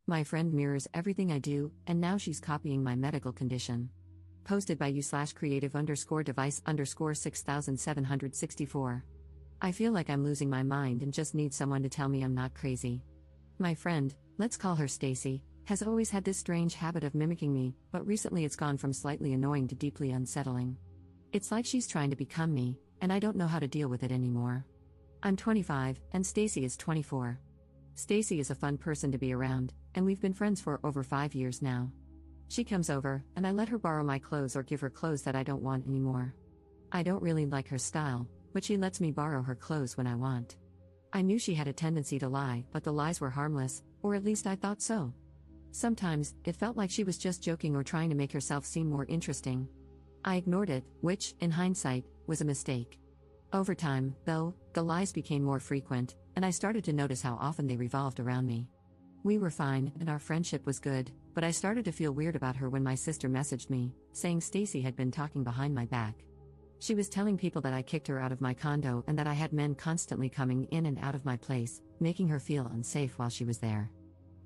My friend mirrors everything I do, and now she's copying my medical condition. Posted by u/creative_device_6764. I feel like I'm losing my mind and just need someone to tell me I'm not crazy. My friend, let's call her Stacy, has always had this strange habit of mimicking me, but recently it's gone from slightly annoying to deeply unsettling. It's like she's trying to become me, and I don't know how to deal with it anymore. I'm 25, and Stacy is 24. Stacy is a fun person to be around, and we've been friends for over 5 years now. She comes over, and I let her borrow my clothes or give her clothes that I don't want anymore. I don't really like her style, but she lets me borrow her clothes when I want. I knew she had a tendency to lie, but the lies were harmless, or at least I thought so. Sometimes, it felt like she was just joking or trying to make herself seem more interesting. I ignored it, which, in hindsight, was a mistake. Over time, though, the lies became more frequent, and I started to notice how often they revolved around me. We were fine, and our friendship was good, but I started to feel weird about her when my sister messaged me, saying Stacy had been talking behind my back. She was telling people that I kicked her out of my condo and that I had men constantly coming in and out of my place, making her feel unsafe while she was there.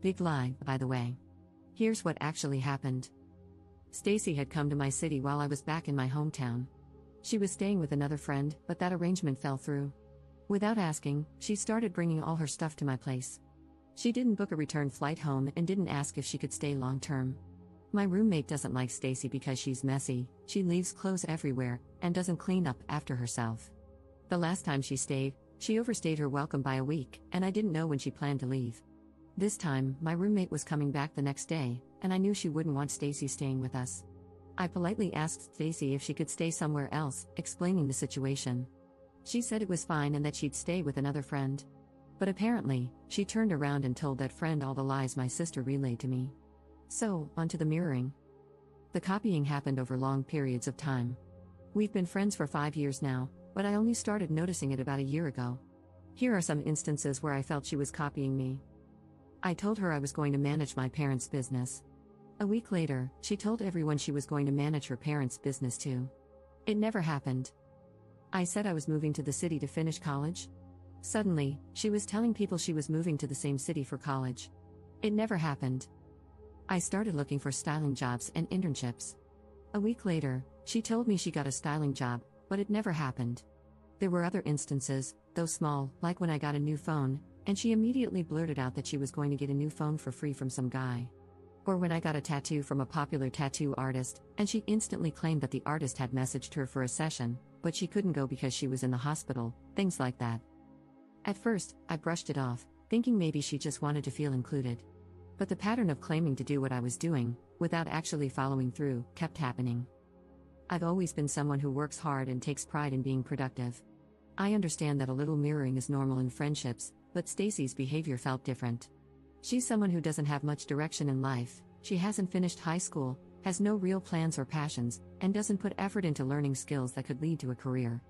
Big lie, by the way. Here's what actually happened. Stacy had come to my city while I was back in my hometown. She was staying with another friend, but that arrangement fell through. Without asking, she started bringing all her stuff to my place. She didn't book a return flight home and didn't ask if she could stay long term. My roommate doesn't like Stacy because she's messy, she leaves clothes everywhere, and doesn't clean up after herself. The last time she stayed, she overstayed her welcome by a week, and I didn't know when she planned to leave. This time, my roommate was coming back the next day, and I knew she wouldn't want Stacy staying with us. I politely asked Stacy if she could stay somewhere else, explaining the situation. She said it was fine and that she'd stay with another friend. But apparently, she turned around and told that friend all the lies my sister relayed to me. So, onto the mirroring. The copying happened over long periods of time. We've been friends for 5 years now, but I only started noticing it about a year ago. Here are some instances where I felt she was copying me. I told her I was going to manage my parents' business. A week later, she told everyone she was going to manage her parents' business too. It never happened. I said I was moving to the city to finish college. Suddenly, she was telling people she was moving to the same city for college. It never happened. I started looking for styling jobs and internships. A week later, she told me she got a styling job, but it never happened. There were other instances, though small, like when I got a new phone, and she immediately blurted out that she was going to get a new phone for free from some guy. Or when I got a tattoo from a popular tattoo artist, and she instantly claimed that the artist had messaged her for a session, but she couldn't go because she was in the hospital, things like that. At first, I brushed it off, thinking maybe she just wanted to feel included. But the pattern of claiming to do what I was doing, without actually following through, kept happening. I've always been someone who works hard and takes pride in being productive. I understand that a little mirroring is normal in friendships, but Stacy's behavior felt different. She's someone who doesn't have much direction in life, she hasn't finished high school, has no real plans or passions, and doesn't put effort into learning skills that could lead to a career.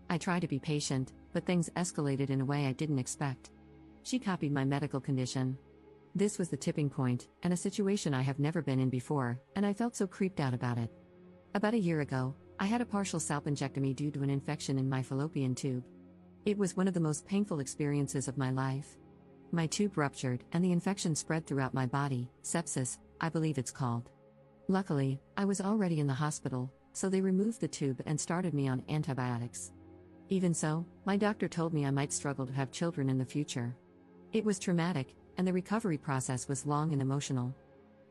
I try to be patient, but things escalated in a way I didn't expect. She copied my medical condition. This was the tipping point, and a situation I have never been in before, and I felt so creeped out about it. About a year ago, I had a partial salpingectomy due to an infection in my fallopian tube. It was one of the most painful experiences of my life. My tube ruptured, and the infection spread throughout my body, sepsis, I believe it's called. Luckily, I was already in the hospital, so they removed the tube and started me on antibiotics. Even so, my doctor told me I might struggle to have children in the future. It was traumatic, and the recovery process was long and emotional.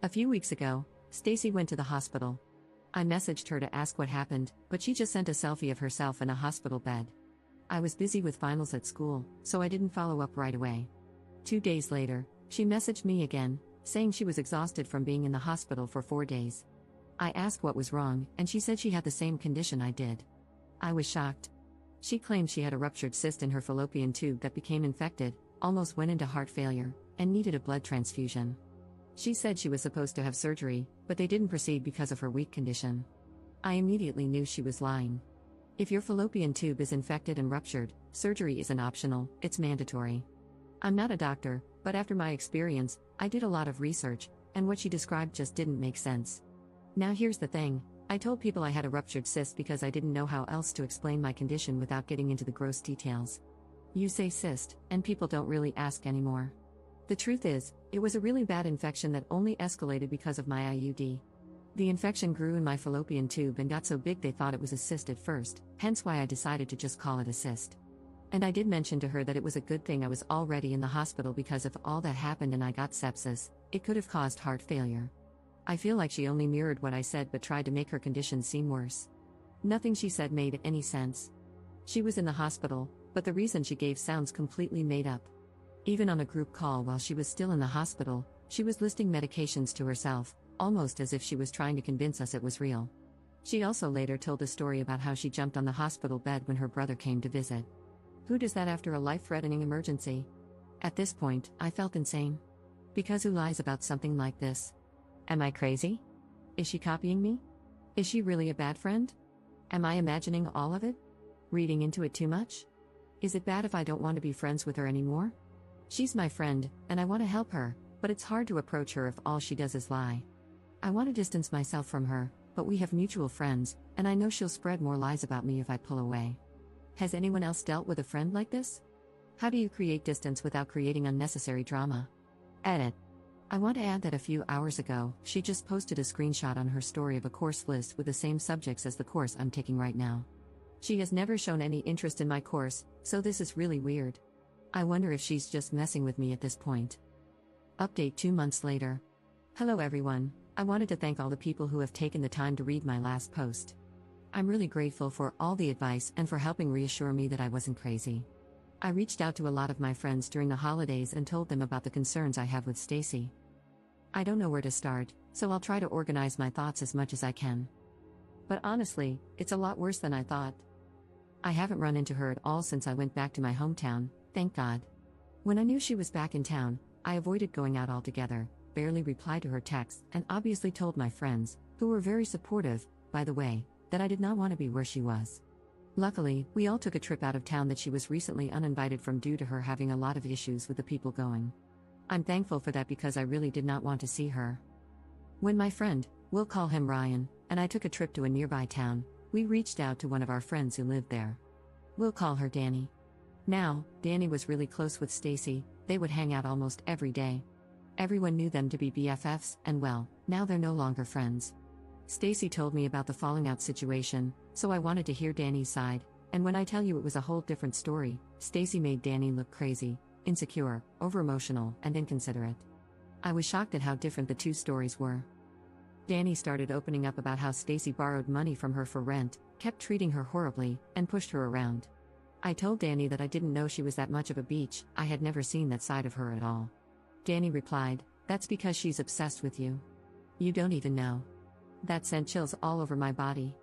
A few weeks ago, Stacy went to the hospital. I messaged her to ask what happened, but she just sent a selfie of herself in a hospital bed. I was busy with finals at school, so I didn't follow up right away. 2 days later, she messaged me again, saying she was exhausted from being in the hospital for 4 days. I asked what was wrong, and she said she had the same condition I did. I was shocked. She claimed she had a ruptured cyst in her fallopian tube that became infected, almost went into heart failure, and needed a blood transfusion. She said she was supposed to have surgery, but they didn't proceed because of her weak condition. I immediately knew she was lying. If your fallopian tube is infected and ruptured, surgery isn't optional, it's mandatory. I'm not a doctor, but after my experience, I did a lot of research, and what she described just didn't make sense. Now here's the thing, I told people I had a ruptured cyst because I didn't know how else to explain my condition without getting into the gross details. You say cyst, and people don't really ask anymore. The truth is, it was a really bad infection that only escalated because of my IUD. The infection grew in my fallopian tube and got so big they thought it was a cyst at first, hence why I decided to just call it a cyst. And I did mention to her that it was a good thing I was already in the hospital because if all that happened and I got sepsis, it could have caused heart failure. I feel like she only mirrored what I said but tried to make her condition seem worse. Nothing she said made any sense. She was in the hospital, but the reason she gave sounds completely made up. Even on a group call while she was still in the hospital, she was listing medications to herself, almost as if she was trying to convince us it was real. She also later told a story about how she jumped on the hospital bed when her brother came to visit. Who does that after a life-threatening emergency? At this point, I felt insane. Because who lies about something like this? Am I crazy? Is she copying me? Is she really a bad friend? Am I imagining all of it? Reading into it too much? Is it bad if I don't want to be friends with her anymore? She's my friend, and I want to help her, but it's hard to approach her if all she does is lie. I want to distance myself from her, but we have mutual friends, and I know she'll spread more lies about me if I pull away. Has anyone else dealt with a friend like this? How do you create distance without creating unnecessary drama? Edit. I want to add that a few hours ago, she just posted a screenshot on her story of a course list with the same subjects as the course I'm taking right now. She has never shown any interest in my course, so this is really weird. I wonder if she's just messing with me at this point. Update 2 months later. Hello everyone, I wanted to thank all the people who have taken the time to read my last post. I'm really grateful for all the advice and for helping reassure me that I wasn't crazy. I reached out to a lot of my friends during the holidays and told them about the concerns I have with Stacy. I don't know where to start, so I'll try to organize my thoughts as much as I can. But honestly, it's a lot worse than I thought. I haven't run into her at all since I went back to my hometown, thank God. When I knew she was back in town, I avoided going out altogether, barely replied to her texts, and obviously told my friends, who were very supportive, by the way, that I did not want to be where she was. Luckily, we all took a trip out of town that she was recently uninvited from due to her having a lot of issues with the people going. I'm thankful for that because I really did not want to see her. When my friend, we'll call him Ryan, and I took a trip to a nearby town, we reached out to one of our friends who lived there. We'll call her Danny. Now, Danny was really close with Stacy, they would hang out almost every day. Everyone knew them to be BFFs, and well, now they're no longer friends. Stacy told me about the falling out situation, so I wanted to hear Danny's side, and when I tell you it was a whole different story, Stacy made Danny look crazy, insecure, over-emotional, and inconsiderate. I was shocked at how different the two stories were. Danny started opening up about how Stacy borrowed money from her for rent, kept treating her horribly, and pushed her around. I told Danny that I didn't know she was that much of a bitch, I had never seen that side of her at all. Danny replied, "That's because she's obsessed with you. You don't even know." That sent chills all over my body.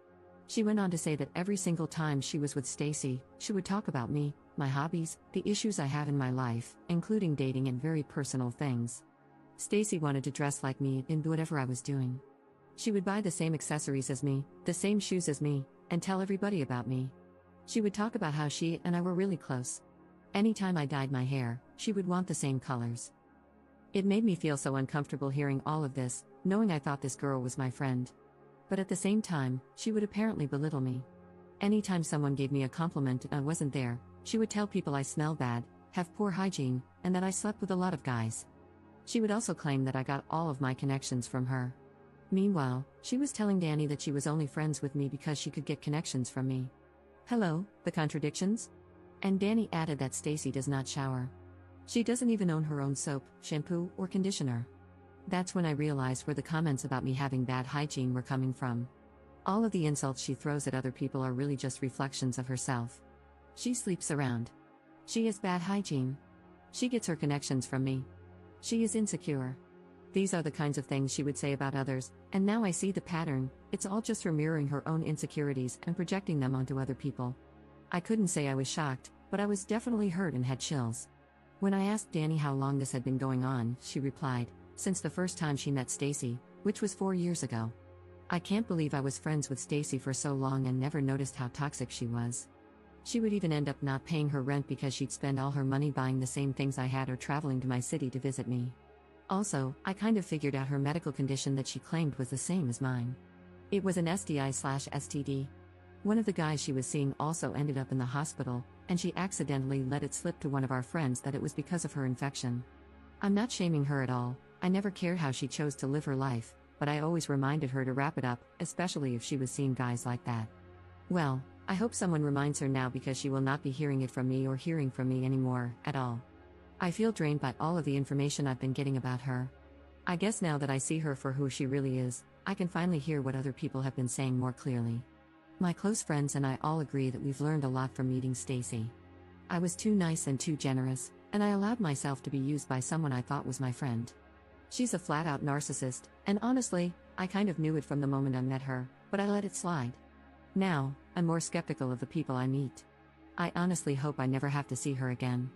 She went on to say that every single time she was with Stacy, she would talk about me, my hobbies, the issues I have in my life, including dating and very personal things. Stacy wanted to dress like me and do whatever I was doing. She would buy the same accessories as me, the same shoes as me, and tell everybody about me. She would talk about how she and I were really close. Anytime I dyed my hair, she would want the same colors. It made me feel so uncomfortable hearing all of this, knowing I thought this girl was my friend. But at the same time, she would apparently belittle me. Anytime someone gave me a compliment and I wasn't there, she would tell people I smell bad, have poor hygiene, and that I slept with a lot of guys. She would also claim that I got all of my connections from her. Meanwhile, she was telling Danny that she was only friends with me because she could get connections from me. Hello, the contradictions? And Danny added that Stacy does not shower. She doesn't even own her own soap, shampoo, or conditioner. That's when I realized where the comments about me having bad hygiene were coming from. All of the insults she throws at other people are really just reflections of herself. She sleeps around. She has bad hygiene. She gets her connections from me. She is insecure. These are the kinds of things she would say about others, and now I see the pattern. It's all just her mirroring her own insecurities and projecting them onto other people. I couldn't say I was shocked, but I was definitely hurt and had chills. When I asked Danny how long this had been going on, she replied, "Since the first time she met Stacy, which was 4 years ago. I can't believe I was friends with Stacy for so long and never noticed how toxic she was. She would even end up not paying her rent because she'd spend all her money buying the same things I had or traveling to my city to visit me. Also, I kind of figured out her medical condition that she claimed was the same as mine. It was an STI/STD. One of the guys she was seeing also ended up in the hospital, and she accidentally let it slip to one of our friends that it was because of her infection. I'm not shaming her at all, I never cared how she chose to live her life, but I always reminded her to wrap it up, especially if she was seeing guys like that. Well, I hope someone reminds her now because she will not be hearing it from me or hearing from me anymore, at all. I feel drained by all of the information I've been getting about her. I guess now that I see her for who she really is, I can finally hear what other people have been saying more clearly. My close friends and I all agree that we've learned a lot from meeting Stacy. I was too nice and too generous, and I allowed myself to be used by someone I thought was my friend. She's a flat-out narcissist, and honestly, I kind of knew it from the moment I met her, but I let it slide. Now, I'm more skeptical of the people I meet. I honestly hope I never have to see her again.